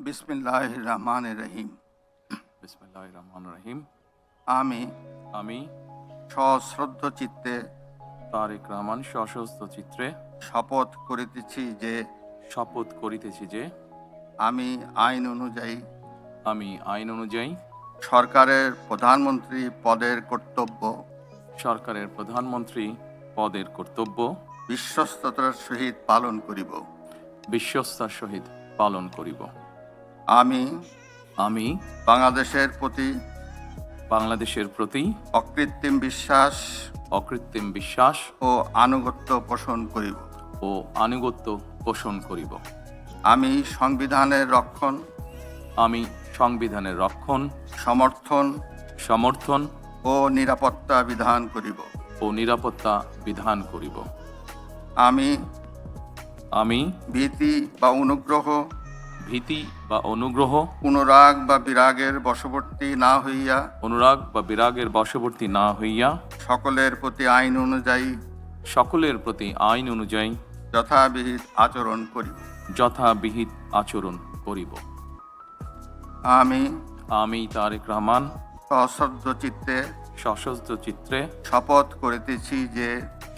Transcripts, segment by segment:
বিসমিল্লাহির রহমানির রহিম। বিসমিল্লাহির রহমানির রহিম। আমি আমি সশ্রদ্ধ চিত্তে তারেক রহমান সশস্ত্র চিত্রে শপথ করিতেছি যে আমি আইন অনুযায়ী আইন অনুযায়ী সরকারের প্রধানমন্ত্রী পদের কর্তব্য বিশ্বস্ততার সহিত পালন করিব। আমি আমি বাংলাদেশের প্রতি অকৃত্রিম বিশ্বাস ও আনুগত্য পোষণ করিব। আমি সংবিধানের রক্ষণ, সমর্থন ও নিরাপত্তা বিধান করিব। আমি ভীতি বা অনুগ্রহ, অনুরাগ বা বিরাগের বশবর্তী না হইয়া সকলের প্রতি আইন অনুযায়ী যথাবিহিত আচরণ করিব। আমি তারেক রহমান সশ্রদ্ধ চিত্তে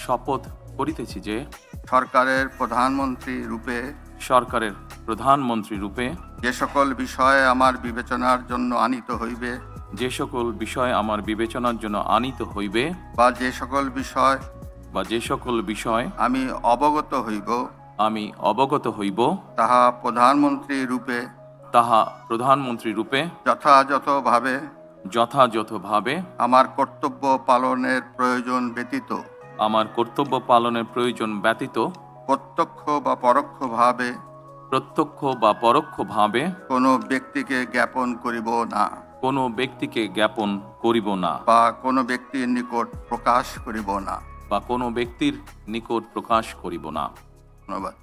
শপথ করিতেছি যে সরকারের প্রধানমন্ত্রী রূপে যে সকল বিষয় আমার বিবেচনার জন্য আনিত হইবে বা যে সকল বিষয় আমি অবগত হইব তাহা প্রধানমন্ত্রী রূপে যথাযথভাবে আমার কর্তব্য পালনের প্রয়োজন ব্যতীত প্রত্যক্ষ বা পরোক্ষভাবে কোনো ব্যক্তিকে জ্ঞাপন করিব না বা কোনো ব্যক্তির নিকট প্রকাশ করিব না। ধন্যবাদ।